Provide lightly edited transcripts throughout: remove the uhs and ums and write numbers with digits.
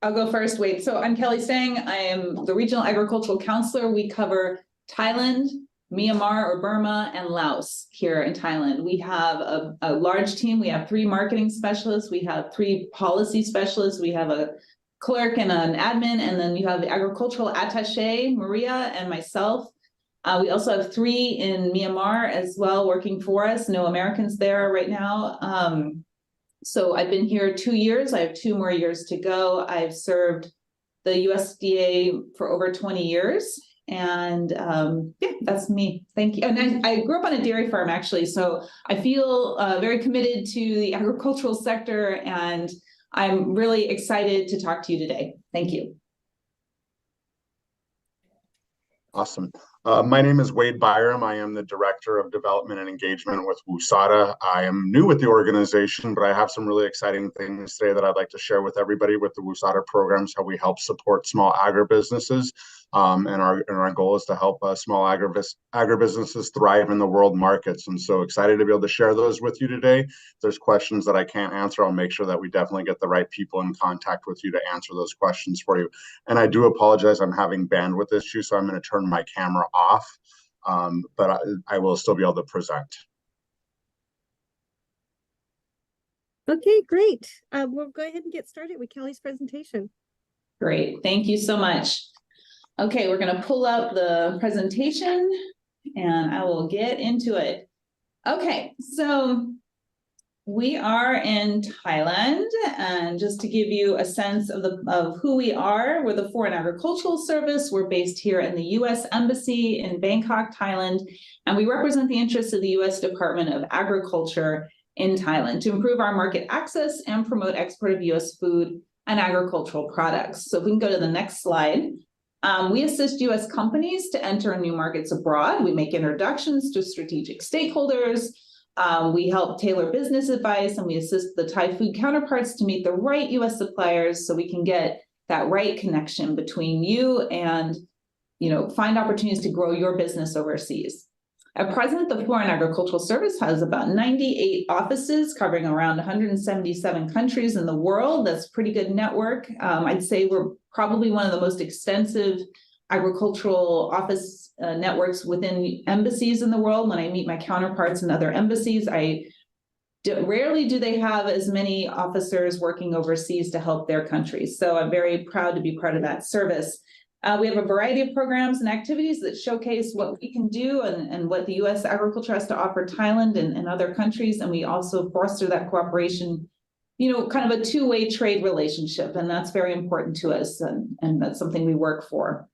I'll go first. Wait, so I'm Kelly Stang. I am the Regional Agricultural Counselor. We cover Thailand, Myanmar or Burma, and Laos here in Thailand. We have a large team. We have 3 marketing specialists. We have 3 policy specialists. We have a clerk and an admin, and then you have the agricultural attaché, Maria, and myself. We also have 3 in Myanmar as well working for us. No Americans there right now. So I've been here 2 years. I have 2 more years to go. I've served the USDA for over 20 years. And yeah, that's me. Thank you. And I grew up on a dairy farm, actually. So I feel very committed to the agricultural sector. And I'm really excited to talk to you today. Thank you. Awesome. My name is Wade Byram. I am the Director of Development and Engagement with WUSADA. I am new with the organization, but I have some really exciting things today that I'd like to share with everybody with the WUSADA programs, how we help support small agribusinesses. And our goal is to help small agribusinesses thrive in the world markets. And so excited to be able to share those with you today. If there's questions that I can't answer, I'll make sure that we definitely get the right people in contact with you to answer those questions for you. And I do apologize, I'm having bandwidth issues, so I'm going to turn my camera off, but I will still be able to present. Okay, great. We'll go ahead and get started with Kelly's presentation. Great. Thank you so much. Okay, we're going to pull up the presentation and I will get into it. Okay, so we are in Thailand, and just to give you a sense of who we are, we're the Foreign Agricultural Service. We're based here in the U.S. Embassy in Bangkok, Thailand, and we represent the interests of the U.S. Department of Agriculture in Thailand to improve our market access and promote export of U.S. food and agricultural products. So if we can go to the next slide. We assist U.S. companies to enter new markets abroad. We make introductions to strategic stakeholders. We help tailor business advice, and we assist the Thai food counterparts to meet the right U.S. suppliers so we can get that right connection between you and, find opportunities to grow your business overseas. At present, the Foreign Agricultural Service has about 98 offices covering around 177 countries in the world. That's a pretty good network. I'd say we're probably one of the most extensive agricultural office networks within embassies in the world. When I meet my counterparts in other embassies, rarely do they have as many officers working overseas to help their countries. So I'm very proud to be part of that service. We have a variety of programs and activities that showcase what we can do and what the U.S. agriculture has to offer Thailand and other countries. And we also foster that cooperation, kind of a two-way trade relationship. And that's very important to us. And that's something we work for.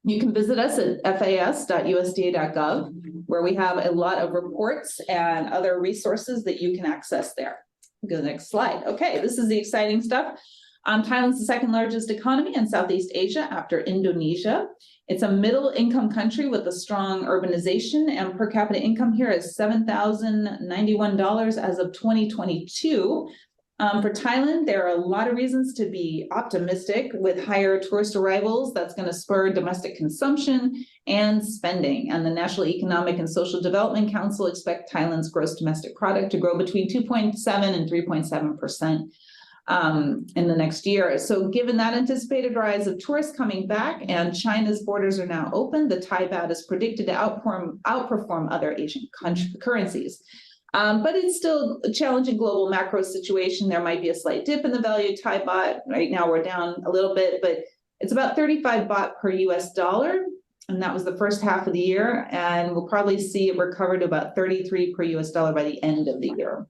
You can visit us at fas.usda.gov, where we have a lot of reports and other resources that you can access there. Go to the next slide. Okay, this is the exciting stuff. Thailand's the second largest economy in Southeast Asia after Indonesia. It's a middle income country with a strong urbanization, and per capita income here is $7,091 as of 2022. For Thailand, there are a lot of reasons to be optimistic. With higher tourist arrivals, that's going to spur domestic consumption and spending. And the National Economic and Social Development Council expect Thailand's gross domestic product to grow between 2.7 and 3.7%. In the next year. So given that anticipated rise of tourists coming back and China's borders are now open, the Thai baht is predicted to outperform other Asian currencies. But it's still a challenging global macro situation. There might be a slight dip in the value of Thai baht. Right now we're down a little bit, but it's about 35 baht per US dollar. And that was the first half of the year. And we'll probably see it recover to about 33 per US dollar by the end of the year.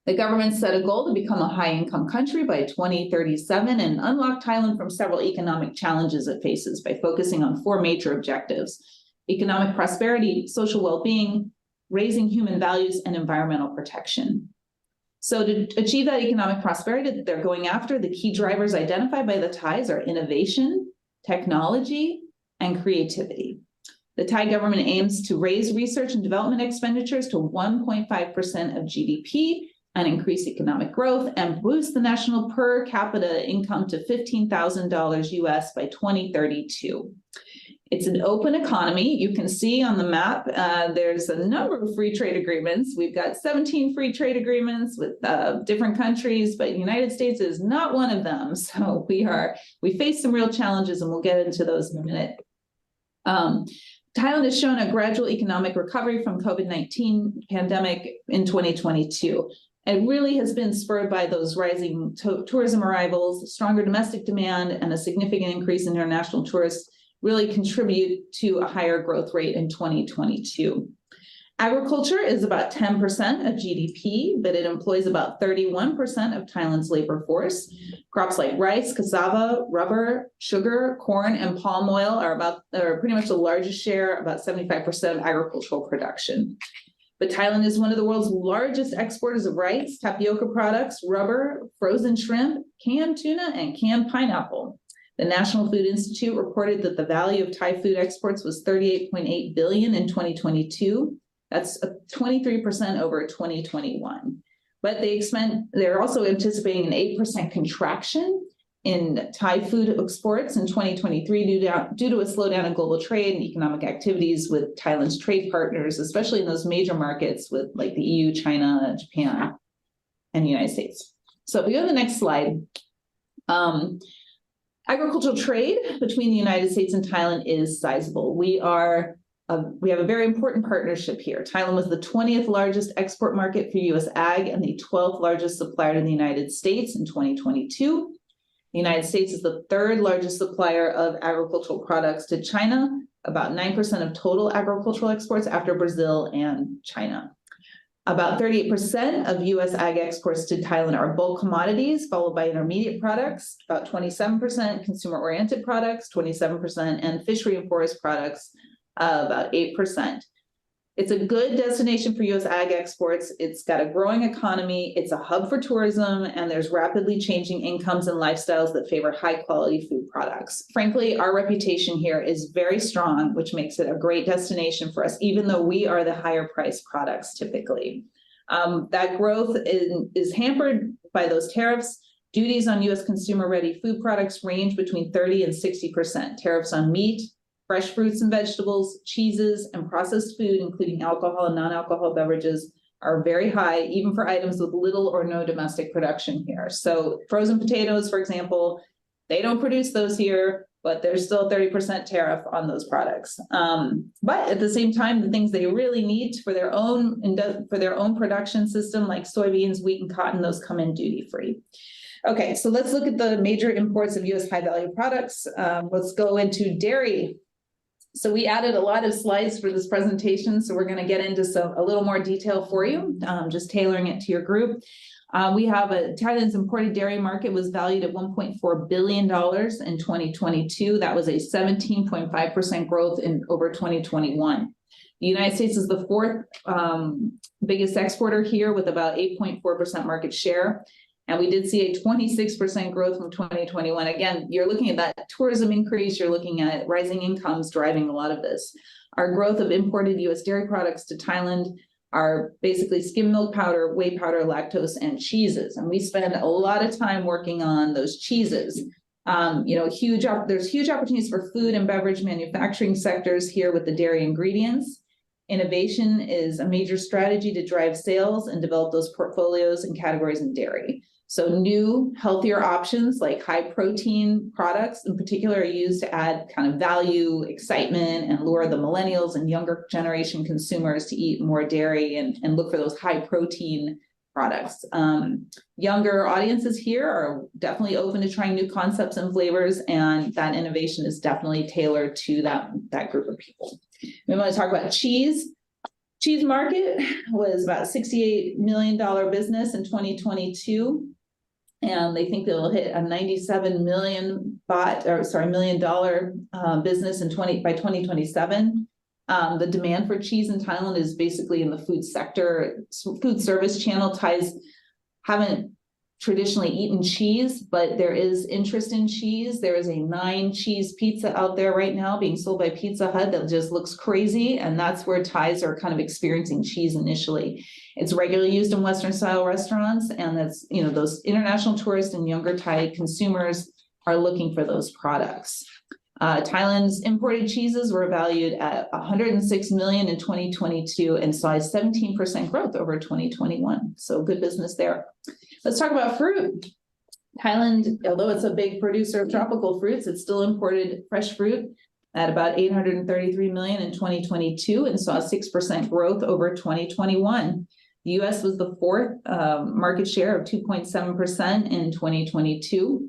The government set a goal to become a high-income country by 2037 and unlock Thailand from several economic challenges it faces by focusing on 4 major objectives: economic prosperity, social well-being, raising human values, and environmental protection. So to achieve that economic prosperity that they're going after, the key drivers identified by the Thais are innovation, technology, and creativity. The Thai government aims to raise research and development expenditures to 1.5% of GDP and increase economic growth and boost the national per capita income to $15,000 US by 2032. It's an open economy. You can see on the map, there's a number of free trade agreements. We've got 17 free trade agreements with different countries, but the United States is not one of them. So we face some real challenges, and we'll get into those in a minute. Thailand has shown a gradual economic recovery from COVID-19 pandemic in 2022. It really has been spurred by those rising tourism arrivals, stronger domestic demand, and a significant increase in international tourists really contribute to a higher growth rate in 2022. Agriculture is about 10% of GDP, but it employs about 31% of Thailand's labor force. Crops like rice, cassava, rubber, sugar, corn, and palm oil are pretty much the largest share, about 75% of agricultural production. But Thailand is one of the world's largest exporters of rice, tapioca products, rubber, frozen shrimp, canned tuna, and canned pineapple. The National Food Institute reported that the value of Thai food exports was $38.8 billion in 2022. That's 23% over 2021. But they're also anticipating an 8% contraction in Thai food exports in 2023 due to a slowdown in global trade and economic activities with Thailand's trade partners, especially in those major markets with like the EU, China, Japan, and the United States. So if we go to the next slide, agricultural trade between the United States and Thailand is sizable. We have a very important partnership here. Thailand was the 20th largest export market for U.S. ag and the 12th largest supplier to the United States in 2022. The United States is the third largest supplier of agricultural products to China, about 9% of total agricultural exports after Brazil and China. About 38% of U.S. ag exports to Thailand are bulk commodities, followed by intermediate products, about 27% consumer-oriented products, 27%, and fishery and forest products, about 8%. It's a good destination for U.S. ag exports. It's got a growing economy. It's a hub for tourism, and there's rapidly changing incomes and lifestyles that favor high-quality food products. Frankly, our reputation here is very strong, which makes it a great destination for us, even though we are the higher-priced products typically. That growth is hampered by those tariffs. Duties on U.S. consumer-ready food products range between 30% and 60%. Tariffs on meat, fresh fruits and vegetables, cheeses, and processed food, including alcohol and non-alcohol beverages, are very high, even for items with little or no domestic production here. So frozen potatoes, for example, they don't produce those here, but there's still 30% tariff on those products. But at the same time, the things they really need for their own production system, like soybeans, wheat, and cotton, those come in duty-free. Okay, so let's look at the major imports of U.S. high-value products. Let's go into dairy. So we added a lot of slides for this presentation, so we're going to get into a little more detail for you, just tailoring it to your group. We have Thailand's imported dairy market was valued at $1.4 billion in 2022. That was a 17.5% growth over 2021. The United States is the fourth biggest exporter here with about 8.4% market share. And we did see a 26% growth from 2021. Again, you're looking at that tourism increase, you're looking at rising incomes driving a lot of this. Our growth of imported U.S. dairy products to Thailand are basically skim milk powder, whey powder, lactose, and cheeses. And we spend a lot of time working on those cheeses. There's huge opportunities for food and beverage manufacturing sectors here with the dairy ingredients. Innovation is a major strategy to drive sales and develop those portfolios and categories in dairy. So new, healthier options like high protein products in particular are used to add kind of value, excitement, and lure the millennials and younger generation consumers to eat more dairy and look for those high protein products. Younger audiences here are definitely open to trying new concepts and flavors, and that innovation is definitely tailored to that group of people. We want to talk about cheese. Cheese market was about $68 million business in 2022. And they think they'll hit a $97 million business by 2027. The demand for cheese in Thailand is basically in the food sector. Food service channel. Thais haven't traditionally eaten cheese, but there is interest in cheese. There is a 9 cheese pizza out there right now being sold by Pizza Hut that just looks crazy. And that's where Thais are kind of experiencing cheese initially. It's regularly used in Western style restaurants. And that's, those international tourists and younger Thai consumers are looking for those products. Thailand's imported cheeses were valued at 106 million in 2022 and saw a 17% growth over 2021. So good business there. Let's talk about fruit. Thailand, although it's a big producer of tropical fruits, it still imported fresh fruit at about 833 million in 2022 and saw a 6% growth over 2021. The US was the fourth market share of 2.7% in 2022.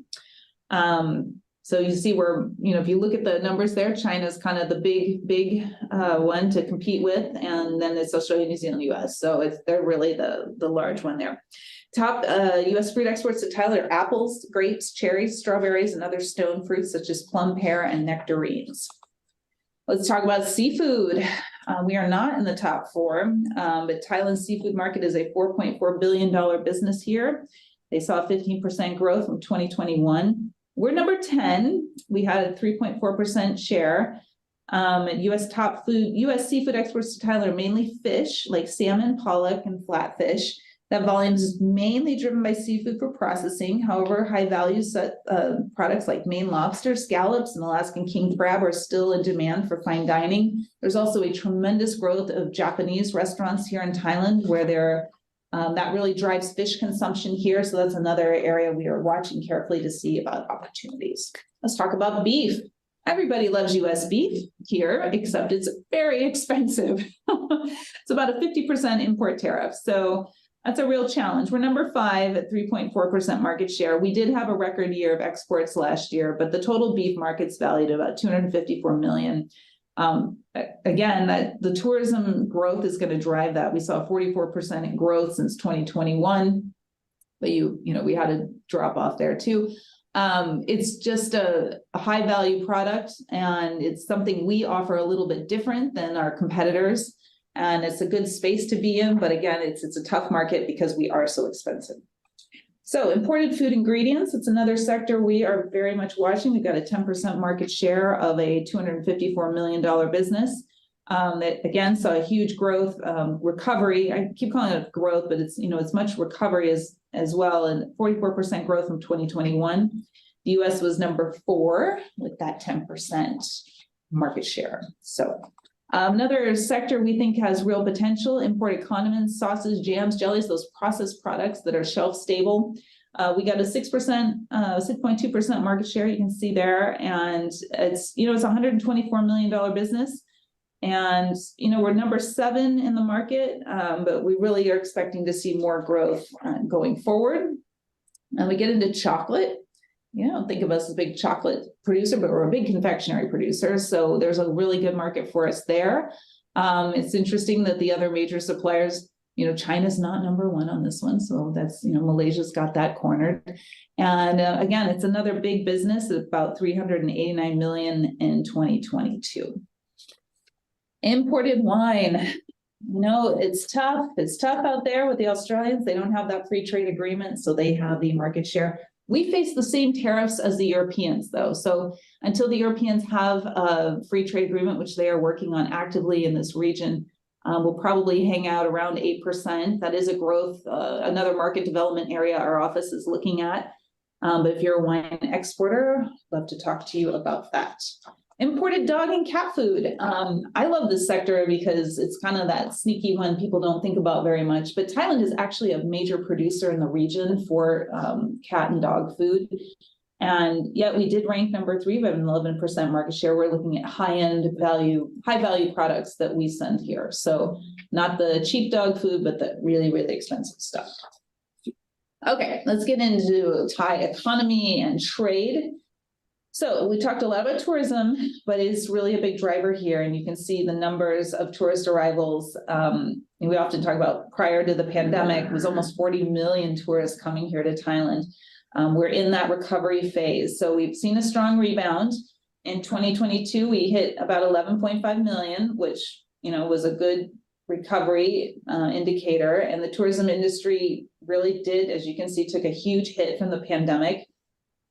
So you see where, if you look at the numbers there, China's kind of the big one to compete with, and then it's Australia, New Zealand, US. So they're really the large one there. Top US fruit exports to Thailand are apples, grapes, cherries, strawberries, and other stone fruits such as plum, pear, and nectarines. Let's talk about seafood. We are not in the top four, but Thailand's seafood market is a $4.4 billion business here. They saw 15% growth from 2021. We're number 10. We had a 3.4% share. US seafood exports to Thailand are mainly fish, like salmon, pollock, and flatfish. That volume is mainly driven by seafood for processing. However, high value products like Maine lobster, scallops, and Alaskan king crab are still in demand for fine dining. There's also a tremendous growth of Japanese restaurants here in Thailand where that really drives fish consumption here. So that's another area we are watching carefully to see about opportunities. Let's talk about beef. Everybody loves US beef here, except it's very expensive. It's about a 50% import tariff. So that's a real challenge. We're number 5 at 3.4% market share. We did have a record year of exports last year, but the total beef market's valued at about 254 million. Again, that the tourism growth is going to drive that. We saw 44% in growth since 2021, but we had a drop off there too. It's just a high value product, and it's something we offer a little bit different than our competitors. And it's a good space to be in, but again, it's a tough market because we are so expensive. So imported food ingredients, it's another sector we are very much watching. We've got a 10% market share of a $254 million business that again saw a huge growth, recovery. I keep calling it growth, but it's much recovery as well, and 44% growth from 2021. The US was number 4 with that 10% market share. So another sector we think has real potential: imported condiments, sauces, jams, jellies, those processed products that are shelf stable. We got a 6.2% market share, you can see there, and it's a $124 million business. And we're number 7 in the market, but we really are expecting to see more growth going forward. And we get into chocolate. Don't think of us as a big chocolate producer, but we're a big confectionery producer. So there's a really good market for us there. It's interesting that the other major suppliers, China's not number 1 on this one. So that's, Malaysia's got that cornered. And again, it's another big business at about 389 million in 2022. Imported wine. It's tough. It's tough out there with the Australians. They don't have that free trade agreement, so they have the market share. We face the same tariffs as the Europeans, though. So until the Europeans have a free trade agreement, which they are working on actively in this region, we'll probably hang out around 8%. That is a growth, another market development area our office is looking at. But if you're a wine exporter, I'd love to talk to you about that. Imported dog and cat food. I love this sector because it's kind of that sneaky one people don't think about very much, but Thailand is actually a major producer in the region for cat and dog food. And yet we did rank number 3, we have an 11% market share. We're looking at high value products that we send here. So not the cheap dog food, but the really, really expensive stuff. Okay, let's get into Thai economy and trade. So we talked a lot about tourism, but it's really a big driver here. And you can see the numbers of tourist arrivals. We often talk about prior to the pandemic, it was almost 40 million tourists coming here to Thailand. We're in that recovery phase. So we've seen a strong rebound. In 2022, we hit about 11.5 million, which, was a good recovery indicator. And the tourism industry really did, as you can see, took a huge hit from the pandemic.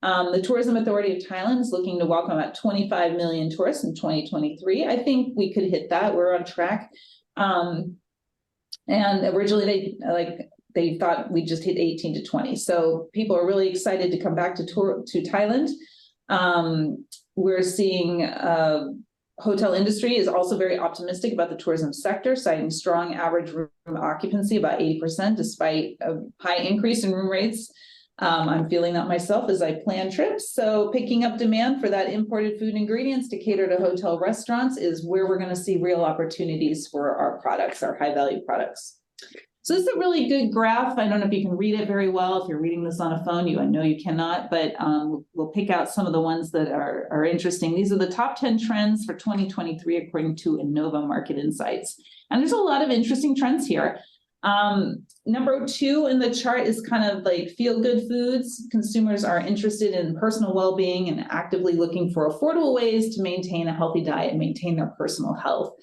The Tourism Authority of Thailand is looking to welcome about 25 million tourists in 2023. I think we could hit that. We're on track. And originally they thought we'd just hit 18 to 20. So people are really excited to come back to Thailand. we're seeing hotel industry is also very optimistic about the tourism sector, citing strong average room occupancy, about 80%, despite a high increase in room rates. I'm feeling that myself as I plan trips. So picking up demand for that imported food ingredients to cater to hotel restaurants is where we're going to see real opportunities for our products, our high value products. So this is a really good graph. I don't know if you can read it very well. If you're reading this on a phone, I know you cannot, but we'll pick out some of the ones that are interesting. These are the top 10 trends for 2023, according to Innova Market Insights. And there's a lot of interesting trends here. Number 2 in the chart is kind of like feel-good foods. Consumers are interested in personal well-being and actively looking for affordable ways to maintain a healthy diet and maintain their personal health.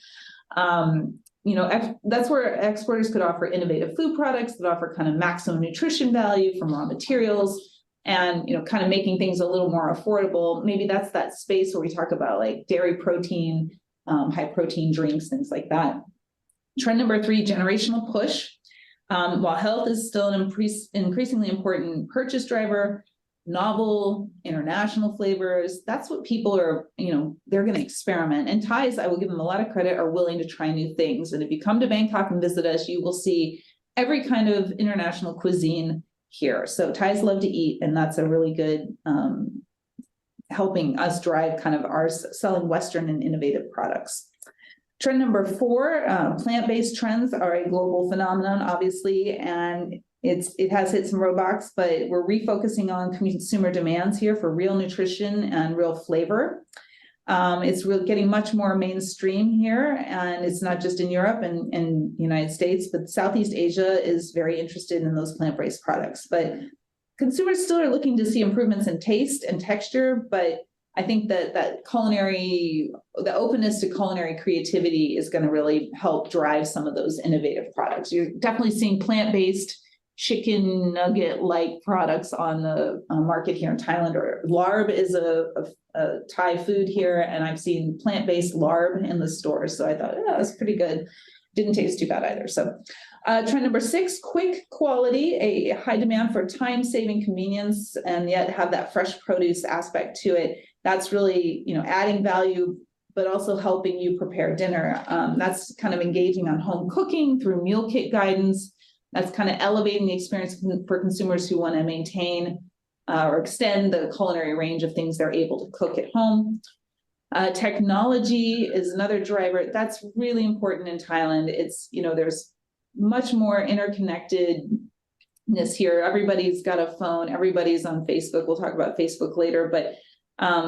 That's where exporters could offer innovative food products that offer kind of maximum nutrition value from raw materials and, kind of making things a little more affordable. Maybe that's that space where we talk about like dairy protein, high protein drinks, things like that. Trend number 3, generational push. While health is still an increasingly important purchase driver, novel international flavors, that's what people are, they're going to experiment. And Thais, I will give them a lot of credit, are willing to try new things. And if you come to Bangkok and visit us, you will see every kind of international cuisine here. So Thais love to eat, and that's a really good helping us drive kind of our selling Western and innovative products. Trend number 4, plant-based trends are a global phenomenon, obviously, and it has hit some roadblocks, but we're refocusing on consumer demands here for real nutrition and real flavor. It's really getting much more mainstream here, and it's not just in Europe and United States, but Southeast Asia is very interested in those plant-based products. But consumers still are looking to see improvements in taste and texture, but I think that the openness to culinary creativity is going to really help drive some of those innovative products. You're definitely seeing plant-based chicken nugget-like products on the market here in Thailand, or larb is a Thai food here, and I've seen plant-based larb in the stores. So I thought, that's pretty good. Didn't taste too bad either. So trend number 6, quick quality, a high demand for time-saving convenience, and yet have that fresh produce aspect to it. That's really, adding value, but also helping you prepare dinner. That's kind of engaging on home cooking through meal kit guidance. That's kind of elevating the experience for consumers who want to maintain or extend the culinary range of things they're able to cook at home. Technology is another driver. That's really important in Thailand. It's, there's much more interconnectedness here. Everybody's got a phone. Everybody's on Facebook. We'll talk about Facebook later, but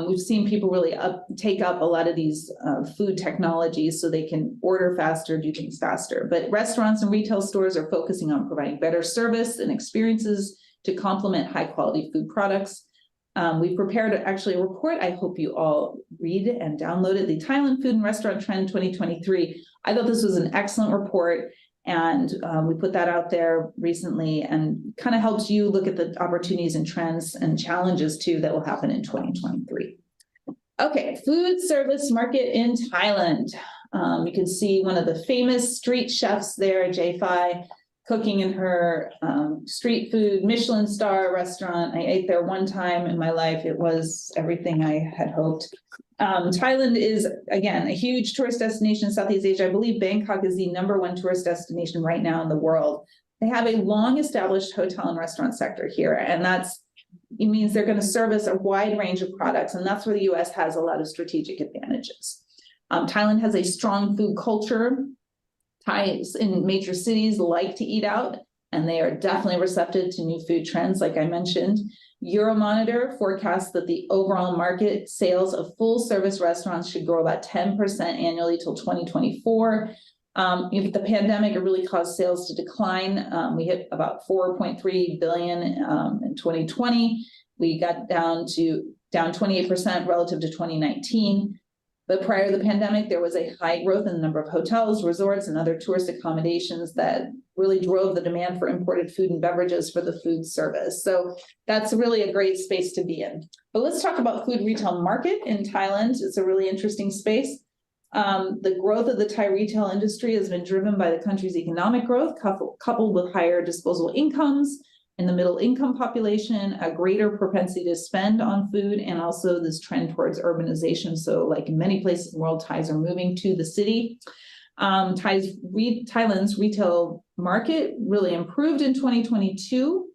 we've seen people really take up a lot of these food technologies so they can order faster, do things faster. But restaurants and retail stores are focusing on providing better service and experiences to complement high quality food products. We've prepared actually a report. I hope you all read and download it, the Thailand Food and Restaurant Trend 2023. I thought this was an excellent report, and we put that out there recently, and kind of helps you look at the opportunities and trends and challenges too that will happen in 2023. Okay, food service market in Thailand. You can see one of the famous street chefs there, J-Fi, cooking in her street food Michelin star restaurant. I ate there one time in my life. It was everything I had hoped. Thailand is, again, a huge tourist destination in Southeast Asia. I believe Bangkok is the #1 tourist destination right now in the world. They have a long-established hotel and restaurant sector here, and it means they're going to service a wide range of products, and that's where the U.S. has a lot of strategic advantages. Thailand has a strong food culture. Thais in major cities like to eat out, and they are definitely receptive to new food trends, like I mentioned. Euromonitor forecasts that the overall market sales of full-service restaurants should grow about 10% annually till 2024. If the pandemic really caused sales to decline, we hit about 4.3 billion in 2020. We got down 28% relative to 2019. But prior to the pandemic, there was a high growth in the number of hotels, resorts, and other tourist accommodations that really drove the demand for imported food and beverages for the food service. So that's really a great space to be in. But let's talk about food retail market in Thailand. It's a really interesting space. The growth of the Thai retail industry has been driven by the country's economic growth, coupled with higher disposable incomes, in the middle income population, a greater propensity to spend on food, and also this trend towards urbanization. So like in many places in the world, Thais are moving to the city. Thailand's retail market really improved in 2022.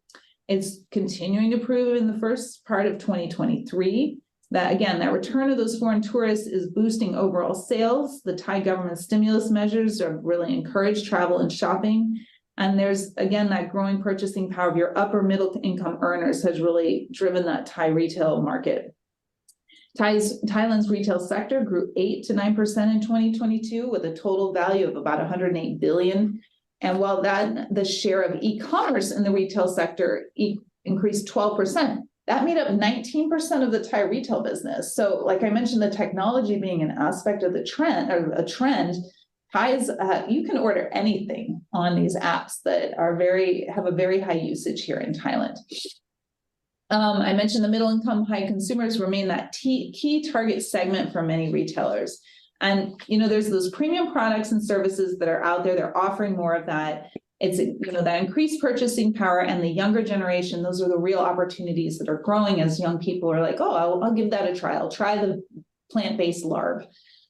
It's continuing to improve in the first part of 2023. That again, that return of those foreign tourists is boosting overall sales. The Thai government stimulus measures are really encouraged travel and shopping. And there's, again, that growing purchasing power of your upper middle income earners has really driven that Thai retail market. Thailand's retail sector grew 8 to 9% in 2022 with a total value of about 108 billion. And while the share of e-commerce in the retail sector increased 12%, that made up 19% of the Thai retail business. So like I mentioned, the technology being an aspect of the trend, or a trend, Thais, you can order anything on these apps that have a very high usage here in Thailand. I mentioned the middle income high consumers remain that key target segment for many retailers. And, there's those premium products and services that are out there. They're offering more of that. It's, that increased purchasing power, and the younger generation, those are the real opportunities that are growing as young people are like, oh, I'll give that a try. I'll try the plant-based larb.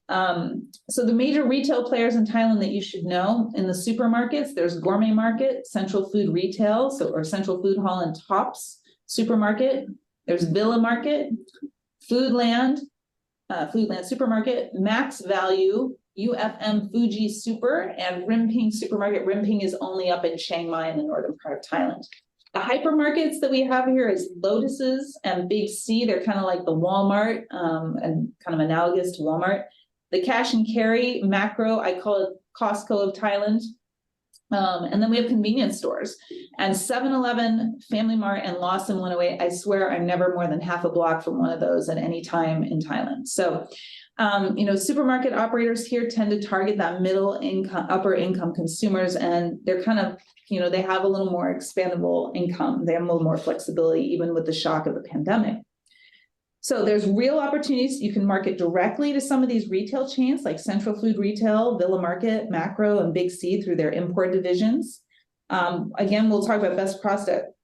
So the major retail players in Thailand that you should know in the supermarkets, there's Gourmet Market, Central Food Retail, or Central Food Hall and Tops Supermarket. There's Villa Market, Foodland Supermarket, Max Value, UFM Fuji Super, and Rimping Supermarket. Rimping is only up in Chiang Mai in the northern part of Thailand. The hypermarkets that we have here is Lotus's and Big C. They're kind of like the Walmart and kind of analogous to Walmart. The cash and carry macro, I call it Costco of Thailand. And then we have convenience stores and 7-Eleven, Family Mart, and Lawson 108. I swear I'm never more than half a block from one of those at any time in Thailand. So, supermarket operators here tend to target that middle income, upper income consumers, and they're kind of, they have a little more expandable income. They have a little more flexibility, even with the shock of the pandemic. So there's real opportunities. You can market directly to some of these retail chains like Central Food Retail, Villa Market, Macro, and Big C through their import divisions. Again, we'll talk about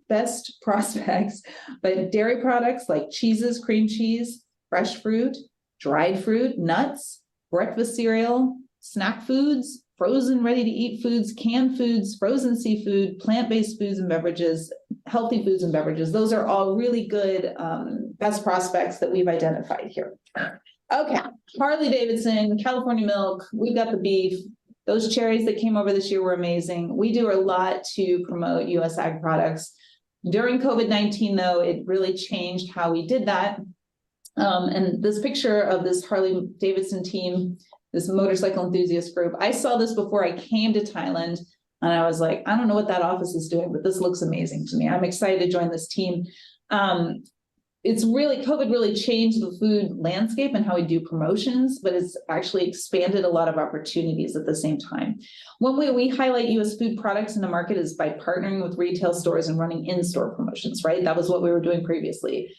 best prospects, but dairy products like cheeses, cream cheese, fresh fruit, dried fruit, nuts, breakfast cereal, snack foods, frozen ready-to-eat foods, canned foods, frozen seafood, plant-based foods and beverages, healthy foods and beverages. Those are all really good best prospects that we've identified here. Okay, Harley Davidson, California milk, we've got the beef. Those cherries that came over this year were amazing. We do a lot to promote U.S. ag products. During COVID-19, though, it really changed how we did that. And this picture of this Harley Davidson team, this motorcycle enthusiast group, I saw this before I came to Thailand, and I was like, I don't know what that office is doing, but this looks amazing to me. I'm excited to join this team. COVID really changed the food landscape and how we do promotions, but it's actually expanded a lot of opportunities at the same time. One way we highlight U.S. food products in the market is by partnering with retail stores and running in-store promotions, right? That was what we were doing previously.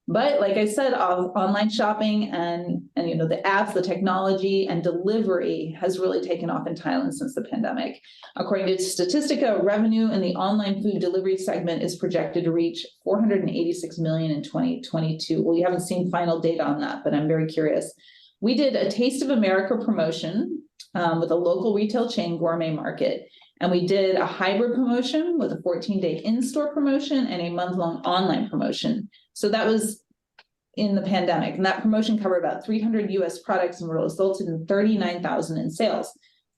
But like I said, online shopping and the apps, the technology and delivery has really taken off in Thailand since the pandemic. According to Statistica, revenue in the online food delivery segment is projected to reach 486 million in 2022. Well, you haven't seen final data on that, but I'm very curious. We did a Taste of America promotion with a local retail chain, Gourmet Market. And we did a hybrid promotion with a 14-day in-store promotion and a month-long online promotion. So that was in the pandemic. And that promotion covered about 300 US products and resulted in 39,000 in sales.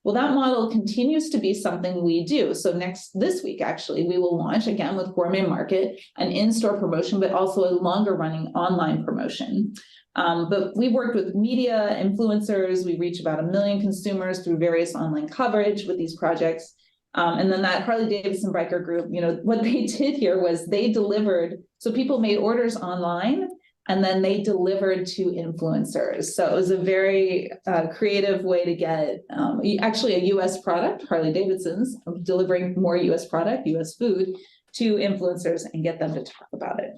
Well, that model continues to be something we do. So this week, actually, we will launch again with Gourmet Market, an in-store promotion, but also a longer running online promotion. But we've worked with media influencers. We reach about 1 million consumers through various online coverage with these projects. And then that Harley Davidson biker group, what they did here was they delivered. So people made orders online and then they delivered to influencers. So it was a very creative way to get actually a US product, Harley Davidson's, delivering more US product, US food to influencers and get them to talk about it.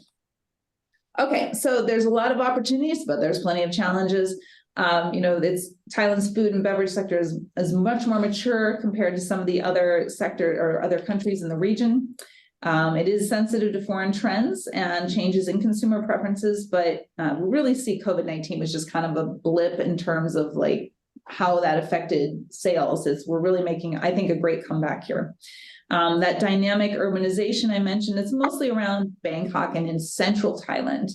Okay, so there's a lot of opportunities, but there's plenty of challenges. Thailand's food and beverage sector is much more mature compared to some of the other sector or other countries in the region. It is sensitive to foreign trends and changes in consumer preferences, but we really see COVID-19 was just kind of a blip in terms of like how that affected sales. We're really making, I think, a great comeback here. That dynamic urbanization I mentioned, it's mostly around Bangkok and in central Thailand.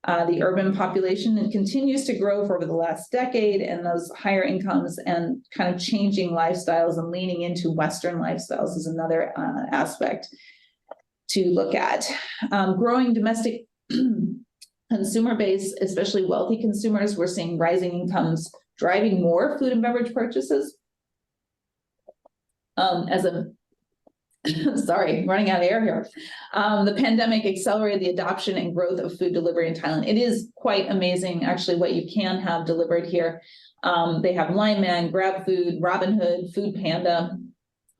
The urban population continues to grow for over the last decade, and those higher incomes and kind of changing lifestyles and leaning into Western lifestyles is another aspect to look at. Growing domestic consumer base, especially wealthy consumers, we're seeing rising incomes driving more food and beverage purchases. Sorry, running out of air here. The pandemic accelerated the adoption and growth of food delivery in Thailand. It is quite amazing, actually, what you can have delivered here. They have Line Man, Grab Food, Robinhood, Food Panda.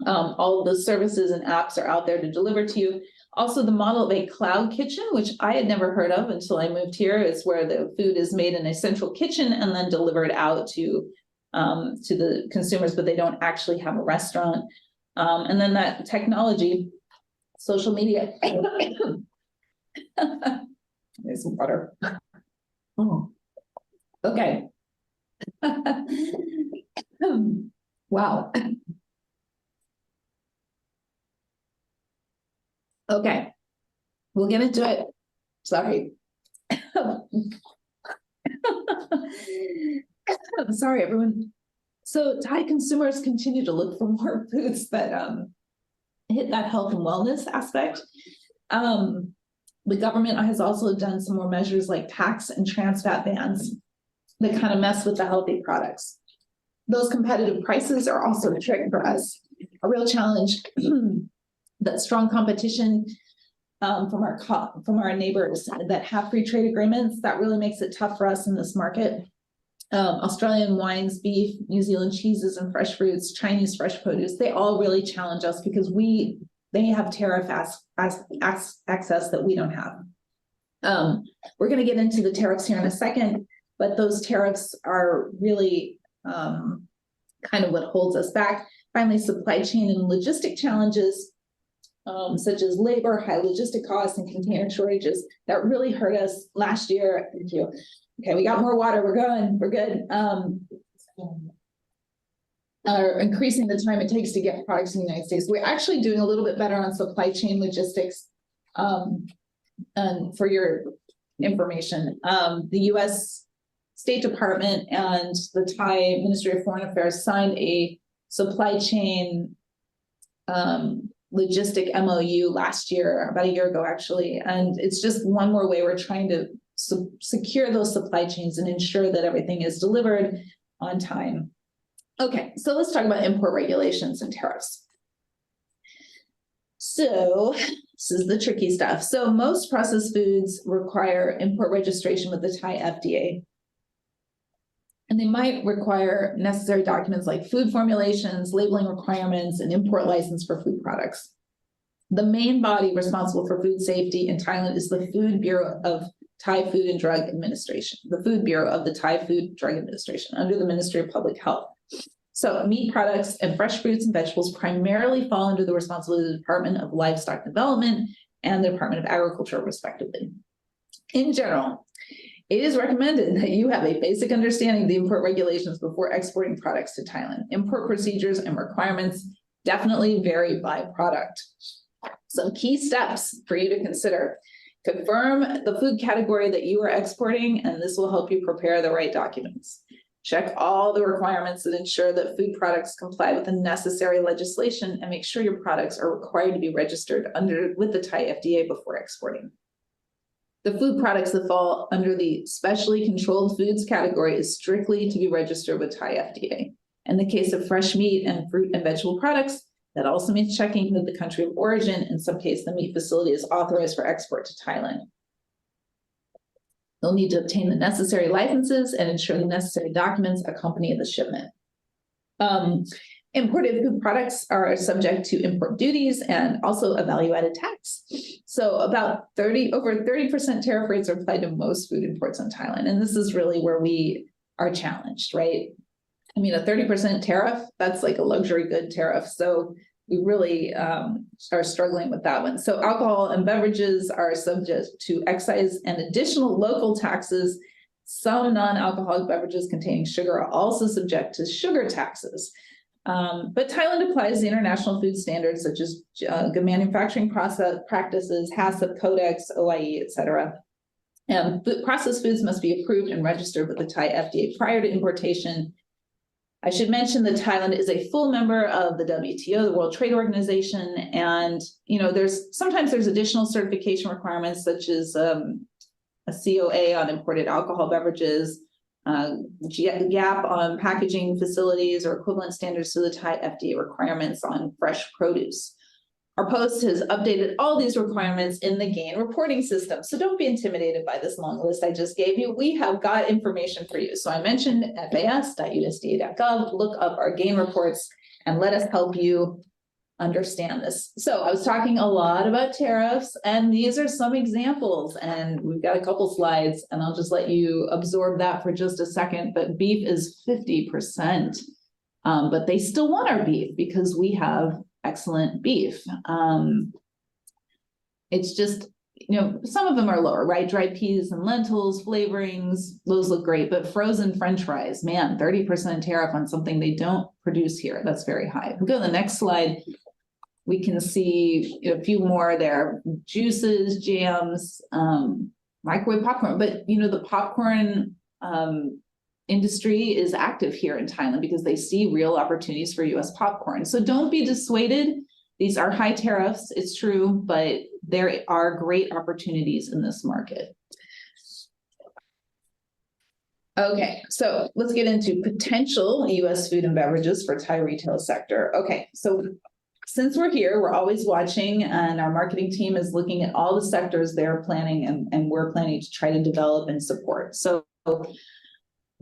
All of those services and apps are out there to deliver to you. Also, the model of a cloud kitchen, which I had never heard of until I moved here, is where the food is made in a central kitchen and then delivered out to the consumers, but they don't actually have a restaurant. And then that technology, social media. There's some water. Oh, okay. Wow. Okay, we'll get into it. Sorry. I'm sorry, everyone. So Thai consumers continue to look for more foods that hit that health and wellness aspect. The government has also done some more measures like tax and trans fat bans that kind of mess with the healthy products. Those competitive prices are also a trick for us, a real challenge. That strong competition from our neighbors that have free trade agreements, that really makes it tough for us in this market. Australian wines, beef, New Zealand cheeses and fresh fruits, Chinese fresh produce, they all really challenge us because they have tariff access that we don't have. We're going to get into the tariffs here in a second, but those tariffs are really kind of what holds us back. Finally, supply chain and logistic challenges, such as labor, high logistic costs, and container shortages that really hurt us last year. Thank you. Okay, we got more water. We're good. Are increasing the time it takes to get products in the United States. We're actually doing a little bit better on supply chain logistics. And for your information, the U.S. State Department and the Thai Ministry of Foreign Affairs signed a supply chain logistic MOU last year, about a year ago, actually. And it's just one more way we're trying to secure those supply chains and ensure that everything is delivered on time. Okay, so let's talk about import regulations and tariffs. So this is the tricky stuff. So most processed foods require import registration with the Thai FDA. And they might require necessary documents like food formulations, labeling requirements, and import license for food products. The main body responsible for food safety in Thailand is the Food Bureau of Thai Food and Drug Administration, the Food Bureau of the Thai Food Drug Administration under the Ministry of Public Health. So meat products and fresh fruits and vegetables primarily fall under the responsibility of the Department of Livestock Development and the Department of Agriculture, respectively. In general, it is recommended that you have a basic understanding of the import regulations before exporting products to Thailand. Import procedures and requirements definitely vary by product. Some key steps for you to consider. Confirm the food category that you are exporting, and this will help you prepare the right documents. Check all the requirements that ensure that food products comply with the necessary legislation, and make sure your products are required to be registered with the Thai FDA before exporting. The food products that fall under the specially controlled foods category is strictly to be registered with Thai FDA. In the case of fresh meat and fruit and vegetable products, that also means checking with the country of origin. In some cases, the meat facility is authorized for export to Thailand. They'll need to obtain the necessary licenses and ensure the necessary documents accompany the shipment. Imported food products are subject to import duties and also a value-added tax. So about over 30% tariff rates are applied to most food imports in Thailand. And this is really where we are challenged, right? I mean, a 30% tariff, that's like a luxury good tariff. So we really are struggling with that one. So alcohol and beverages are subject to excise and additional local taxes. Some non-alcoholic beverages containing sugar are also subject to sugar taxes. But Thailand applies the international food standards such as good manufacturing process practices, HACCP Codex, OIE, etc. And processed foods must be approved and registered with the Thai FDA prior to importation. I should mention that Thailand is a full member of the WTO, the World Trade Organization, and sometimes there's additional certification requirements such as a COA on imported alcohol beverages, GAP on packaging facilities or equivalent standards to the Thai FDA requirements on fresh produce. Our post has updated all these requirements in the GAIN reporting system. So don't be intimidated by this long list I just gave you. We have got information for you. So I mentioned fas.usda.gov, look up our GAIN reports and let us help you understand this. So I was talking a lot about tariffs, and these are some examples, and we've got a couple slides, and I'll just let you absorb that for just a second. But beef is 50%, but they still want our beef because we have excellent beef. It's just, some of them are lower, right? Dried peas and lentils, flavorings, those look great, but frozen French fries, man, 30% tariff on something they don't produce here. That's very high. If we go to the next slide, we can see a few more there: juices, jams, microwave popcorn. But the popcorn industry is active here in Thailand because they see real opportunities for US popcorn. So don't be dissuaded. These are high tariffs, it's true, but there are great opportunities in this market. Okay, so let's get into potential US food and beverages for Thai retail sector. Okay, so since we're here, we're always watching, and our marketing team is looking at all the sectors they're planning and we're planning to try to develop and support. So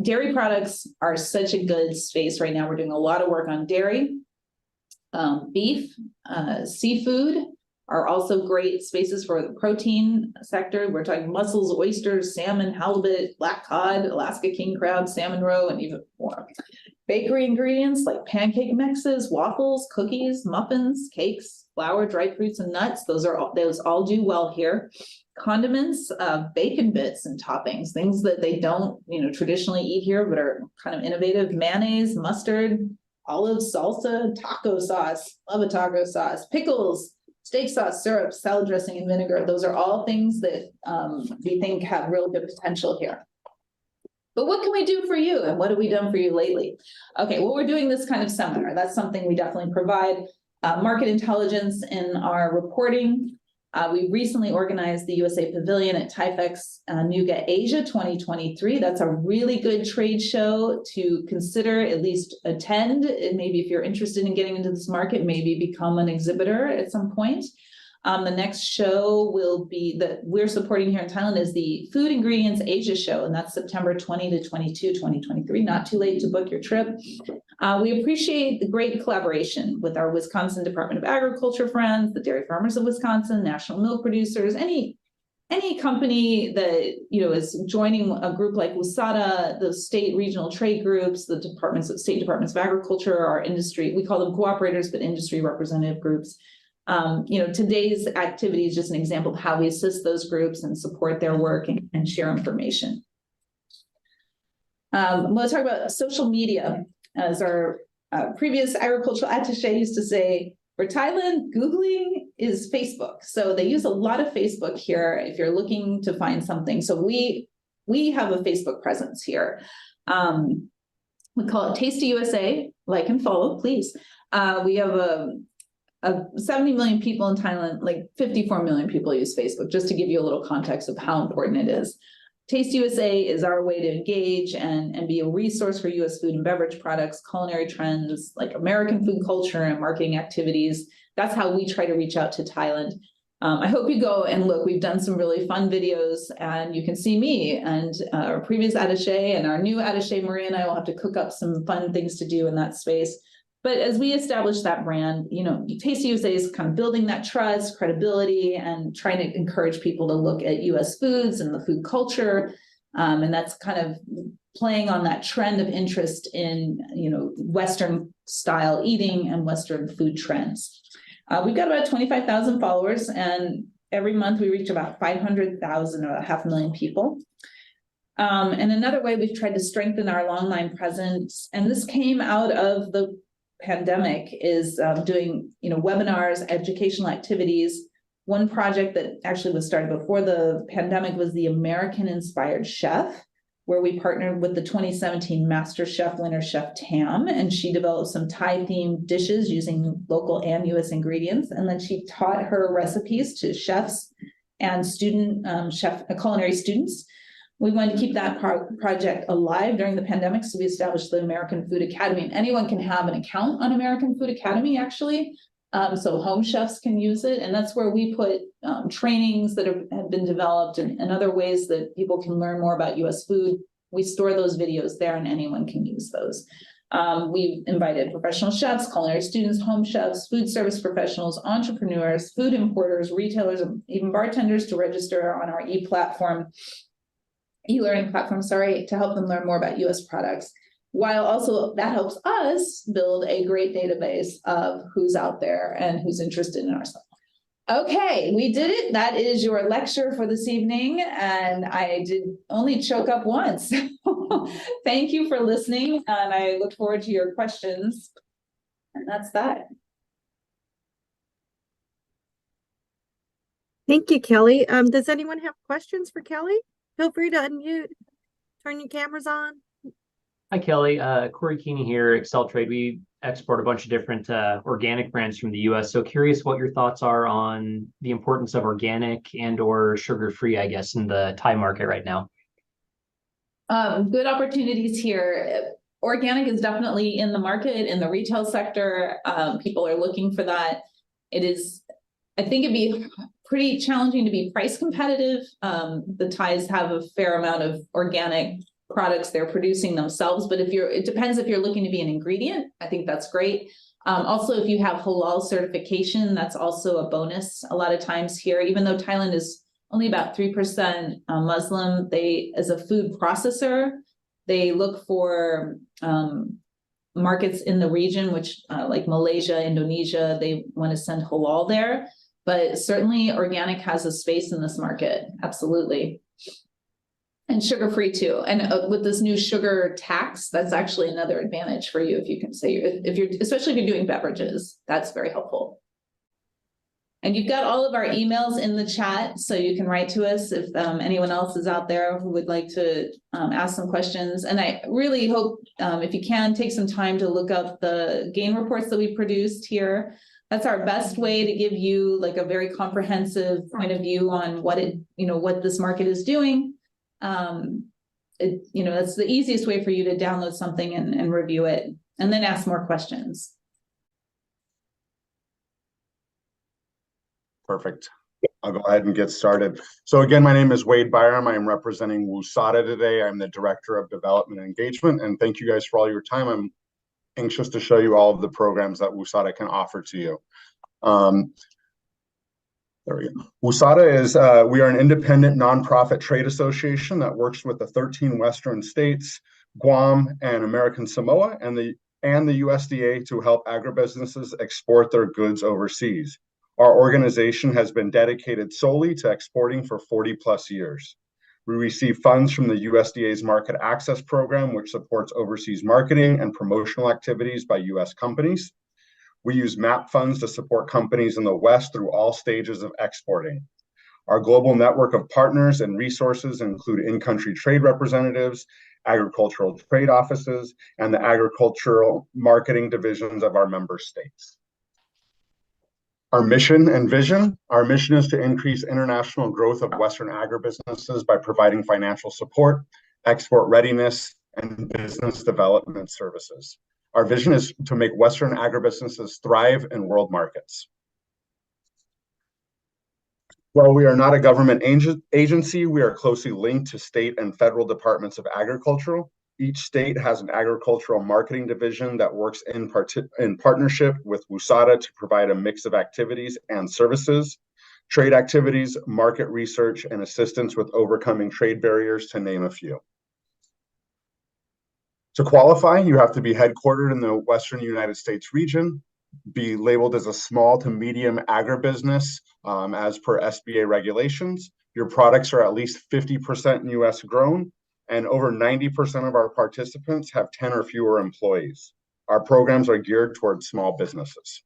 dairy products are such a good space right now. We're doing a lot of work on dairy, beef, seafood are also great spaces for the protein sector. We're talking mussels, oysters, salmon, halibut, black cod, Alaska king crab, salmon roe, and even more. Bakery ingredients like pancake mixes, waffles, cookies, muffins, cakes, flour, dried fruits, and nuts. Those all do well here. Condiments, bacon bits and toppings, things that they don't, traditionally eat here, but are kind of innovative. Mayonnaise, mustard, olive, salsa, taco sauce, love a taco sauce, pickles, steak sauce, syrup, salad dressing, and vinegar. Those are all things that we think have real good potential here. But what can we do for you? And what have we done for you lately? Okay, well, we're doing this kind of seminar. That's something we definitely provide. Market intelligence in our reporting. We recently organized the USA Pavilion at TIFEX Nuga Asia 2023. That's a really good trade show to consider, at least attend. And maybe if you're interested in getting into this market, maybe become an exhibitor at some point. The next show will be that we're supporting here in Thailand is the Food Ingredients Asia Show, and that's September 20 to 22, 2023. Not too late to book your trip. We appreciate the great collaboration with our Wisconsin Department of Agriculture friends, the Dairy Farmers of Wisconsin, National Milk Producers, any company that is joining a group like WSADA, the state regional trade groups, the state departments of agriculture, our industry, we call them cooperators, but industry representative groups. Today's activity is just an example of how we assist those groups and support their work and share information. I'm going to talk about social media. As our previous agricultural attaché used to say, for Thailand, Googling is Facebook. So they use a lot of Facebook here if you're looking to find something. So we have a Facebook presence here. We call it Tasty USA. Like and follow, please. We have 70 million people in Thailand, like 54 million people use Facebook, just to give you a little context of how important it is. Taste USA is our way to engage and be a resource for US food and beverage products, culinary trends, like American food culture and marketing activities. That's how we try to reach out to Thailand. I hope you go and look. We've done some really fun videos, and you can see me and our previous attaché and our new attaché, Maria, and I will have to cook up some fun things to do in that space. But as we establish that brand, Taste USA is kind of building that trust, credibility, and trying to encourage people to look at US foods and the food culture. And that's kind of playing on that trend of interest in, Western style eating and Western food trends. We've got about 25,000 followers, and every month we reach about 500,000 or 500,000 people. And another way we've tried to strengthen our online presence, and this came out of the pandemic, is doing, webinars, educational activities. One project that actually was started before the pandemic was the American Inspired Chef, where we partnered with the 2017 Master Chef winner, Chef Tam, and she developed some Thai-themed dishes using local and U.S. ingredients. And then she taught her recipes to chefs and culinary students. We wanted to keep that project alive during the pandemic, so we established the American Food Academy. And anyone can have an account on American Food Academy, actually. So home chefs can use it, and that's where we put trainings that have been developed and other ways that people can learn more about U.S. food. We store those videos there, and anyone can use those. We've invited professional chefs, culinary students, home chefs, food service professionals, entrepreneurs, food importers, retailers, and even bartenders to register on our e-learning platform, to help them learn more about U.S. products. While also that helps us build a great database of who's out there and who's interested in our stuff. Okay, we did it. That is your lecture for this evening, and I did only choke up once. Thank you for listening, and I look forward to your questions. And that's that. Thank you, Kelly. Does anyone have questions for Kelly? Feel free to unmute, turn your cameras on. Hi, Kelly. Corey Keeney here, Excel Trade. We export a bunch of different organic brands from the U.S. So curious what your thoughts are on the importance of organic and or sugar-free, I guess, in the Thai market right now. Good opportunities here. Organic is definitely in the market, in the retail sector. People are looking for that. I think it'd be pretty challenging to be price competitive. The Thais have a fair amount of organic products they're producing themselves, but it depends if you're looking to be an ingredient. I think that's great. Also, if you have halal certification, that's also a bonus. A lot of times here, even though Thailand is only about 3% Muslim, as a food processor, they look for markets in the region, which like Malaysia, Indonesia, they want to send halal there. But certainly organic has a space in this market. Absolutely. And sugar-free too. And with this new sugar tax, that's actually another advantage for you. If you can say, especially if you're doing beverages, that's very helpful. And you've got all of our emails in the chat, so you can write to us if anyone else is out there who would like to ask some questions. And I really hope if you can take some time to look up the gain reports that we produced here. That's our best way to give you like a very comprehensive point of view on what this market is doing. That's the easiest way for you to download something and review it and then ask more questions. Perfect. I'll go ahead and get started. So again, my name is Wade Byram. I am representing WUSADA today. I'm the Director of Development and Engagement, and thank you guys for all your time. I'm anxious to show you all of the programs that WUSADA can offer to you. There we go. WUSADA is, we are an independent nonprofit trade association that works with the 13 Western states, Guam and American Samoa, and the USDA to help agribusinesses export their goods overseas. Our organization has been dedicated solely to exporting for 40 plus years. We receive funds from the USDA's Market Access Program, which supports overseas marketing and promotional activities by US companies. We use MAP funds to support companies in the West through all stages of exporting. Our global network of partners and resources include in-country trade representatives, agricultural trade offices, and the agricultural marketing divisions of our member states. Our mission and vision. Our mission is to increase international growth of Western agribusinesses by providing financial support, export readiness, and business development services. Our vision is to make Western agribusinesses thrive in world markets. While we are not a government agency, we are closely linked to state and federal departments of agriculture. Each state has an agricultural marketing division that works in partnership with WUSADA to provide a mix of activities and services, trade activities, market research, and assistance with overcoming trade barriers, to name a few. To qualify, you have to be headquartered in the Western United States region, be labeled as a small to medium agribusiness as per SBA regulations. Your products are at least 50% US grown, and over 90% of our participants have 10 or fewer employees. Our programs are geared towards small businesses.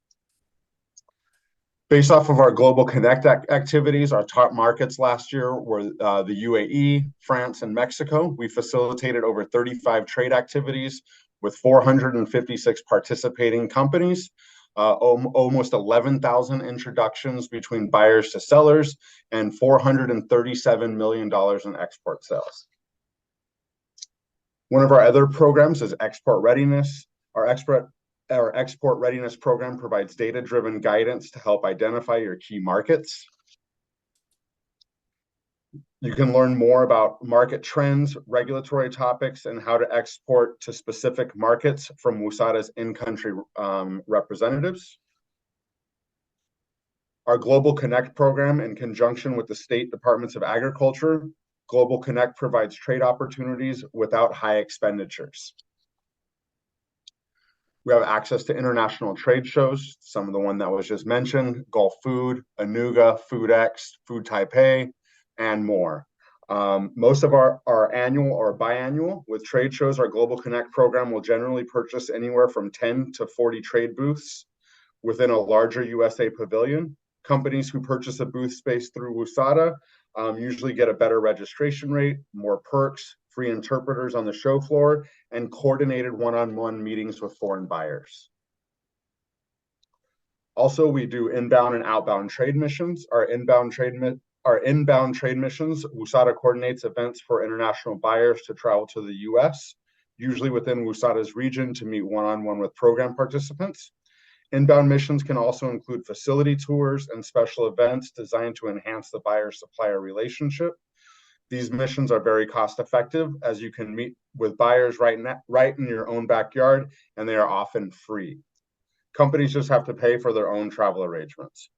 Based off of our Global Connect activities, our top markets last year were the UAE, France, and Mexico. We facilitated over 35 trade activities with 456 participating companies, almost 11,000 introductions between buyers to sellers, and $437 million in export sales. One of our other programs is Export Readiness. Our Export Readiness program provides data-driven guidance to help identify your key markets. You can learn more about market trends, regulatory topics, and how to export to specific markets from WUSADA's in-country representatives. Our Global Connect program, in conjunction with the state departments of agriculture, Global Connect provides trade opportunities without high expenditures. We have access to international trade shows, some of the one that was just mentioned, Gulf Food, Anuga, FoodX, Food Taipei, and more. Most of our annual or biannual with trade shows, our Global Connect program will generally purchase anywhere from 10 to 40 trade booths within a larger USA pavilion. Companies who purchase a booth space through WUSADA usually get a better registration rate, more perks, free interpreters on the show floor, and coordinated one-on-one meetings with foreign buyers. Also, we do inbound and outbound trade missions. Our inbound trade missions, WUSADA coordinates events for international buyers to travel to the US, usually within WUSADA's region, to meet one-on-one with program participants. Inbound missions can also include facility tours and special events designed to enhance the buyer-supplier relationship. These missions are very cost-effective, as you can meet with buyers right in your own backyard, and they are often free. Companies just have to pay for their own travel arrangements.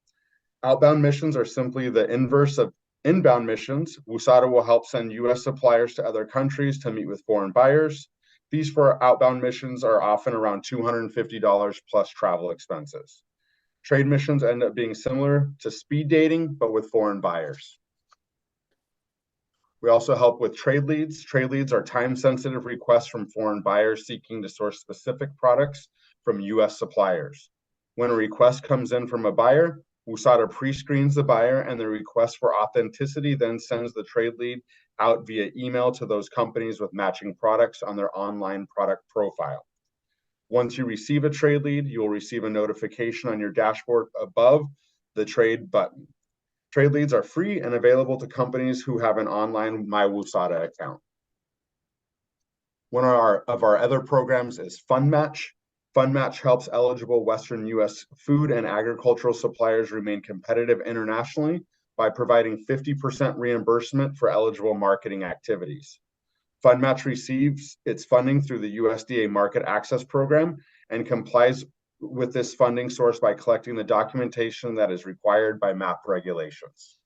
Outbound missions are simply the inverse of inbound missions. WUSADA will help send US suppliers to other countries to meet with foreign buyers. These for outbound missions are often around $250 plus travel expenses. Trade missions end up being similar to speed dating, but with foreign buyers. We also help with trade leads. Trade leads are time-sensitive requests from foreign buyers seeking to source specific products from US suppliers. When a request comes in from a buyer, WUSADA pre-screens the buyer, and the request for authenticity then sends the trade lead out via email to those companies with matching products on their online product profile. Once you receive a trade lead, you will receive a notification on your dashboard above the trade button. Trade leads are free and available to companies who have an online My WUSADA account. One of our other programs is Fund Match. Fund Match helps eligible Western US food and agricultural suppliers remain competitive internationally by providing 50% reimbursement for eligible marketing activities. Fund Match receives its funding through the USDA Market Access Program and complies with this funding source by collecting the documentation that is required by MAP regulations.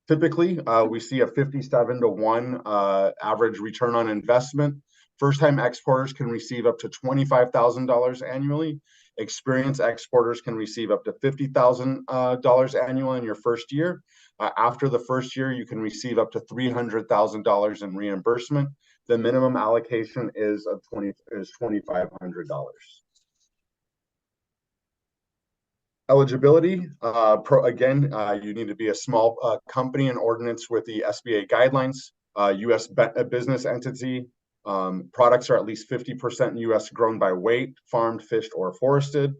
Typically, we see a 57-to-1 average return on investment. First-time exporters can receive up to $25,000 annually. Experienced exporters can receive up to $50,000 annually in your first year. After the first year, you can receive up to $300,000 in reimbursement. The minimum allocation is $2,500. Eligibility, you need to be a small company in ordinance with the SBA guidelines, U.S. business entity. Products are at least 50% U.S. grown by weight, farmed, fished, or forested,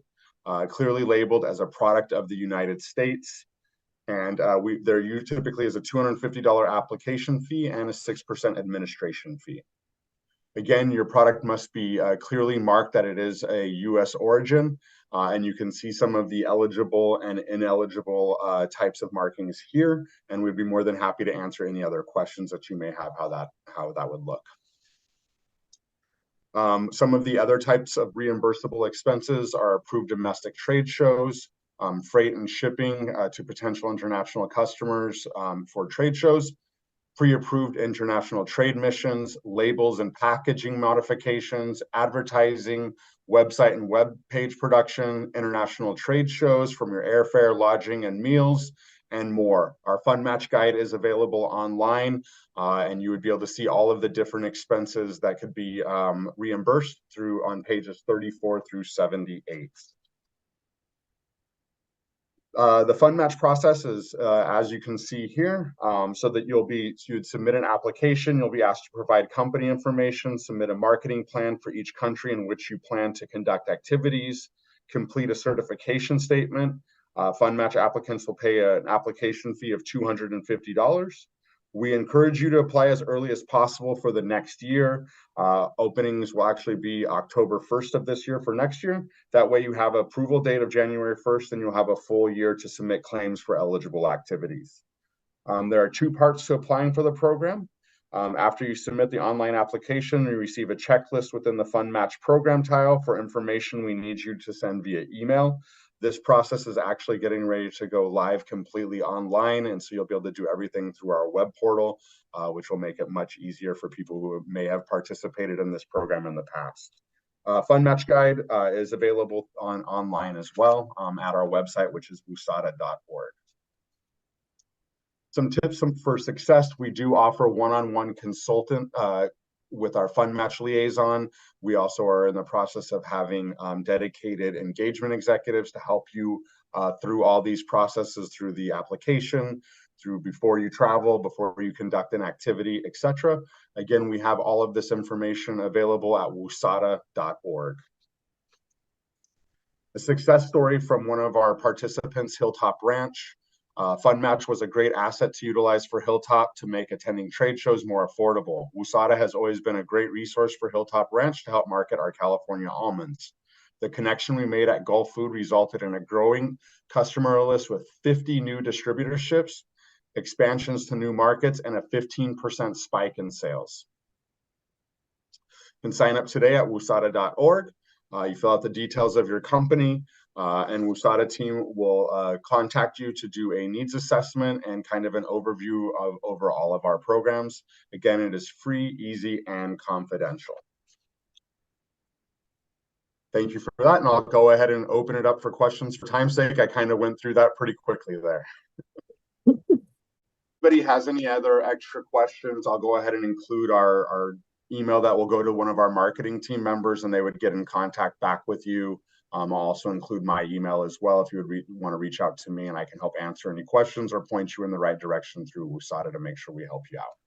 clearly labeled as a product of the United States. And there typically is a $250 application fee and a 6% administration fee. Again, your product must be clearly marked that it is a U.S. origin, and you can see some of the eligible and ineligible types of markings here, and we'd be more than happy to answer any other questions that you may have how that would look. Some of the other types of reimbursable expenses are approved domestic trade shows, freight and shipping to potential international customers for trade shows, pre-approved international trade missions, labels and packaging modifications, advertising, website and web page production, international trade shows from your airfare, lodging, and meals, and more. Our fund match guide is available online, and you would be able to see all of the different expenses that could be reimbursed through on pages 34 through 78. The fund match process is, as you can see here, so that you'd submit an application, you'll be asked to provide company information, submit a marketing plan for each country in which you plan to conduct activities, complete a certification statement. Fund match applicants will pay an application fee of $250. We encourage you to apply as early as possible for the next year. Openings will actually be October 1st of this year for next year. That way you have approval date of January 1st and you'll have a full year to submit claims for eligible activities. There are two parts to applying for the program. After you submit the online application, you receive a checklist within the Fund Match program tile for information we need you to send via email. This process is actually getting ready to go live completely online, and so you'll be able to do everything through our web portal, which will make it much easier for people who may have participated in this program in the past. Fund Match Guide is available online as well at our website, which is wusada.org. Some tips for success: we do offer one-on-one consultant with our fund match liaison. We also are in the process of having dedicated engagement executives to help you through all these processes, through the application, through before you travel, before you conduct an activity, etc. Again, we have all of this information available at wusada.org. A success story from one of our participants, Hilltop Ranch. Fund Match was a great asset to utilize for Hilltop to make attending trade shows more affordable. WUSADA has always been a great resource for Hilltop Ranch to help market our California almonds. The connection we made at Gulf Food resulted in a growing customer list with 50 new distributorships, expansions to new markets, and a 15% spike in sales. You can sign up today at wusada.org. You fill out the details of your company, and WUSADA team will contact you to do a needs assessment and kind of an overview of over all of our programs. Again, it is free, easy, and confidential. Thank you for that, and I'll go ahead and open it up for questions. For time's sake, I kind of went through that pretty quickly there. Anybody has any other extra questions, I'll go ahead and include our email that will go to one of our marketing team members, and they would get in contact back with you. I'll also include my email as well if you would want to reach out to me, and I can help answer any questions or point you in the right direction through WUSADA to make sure we help you out.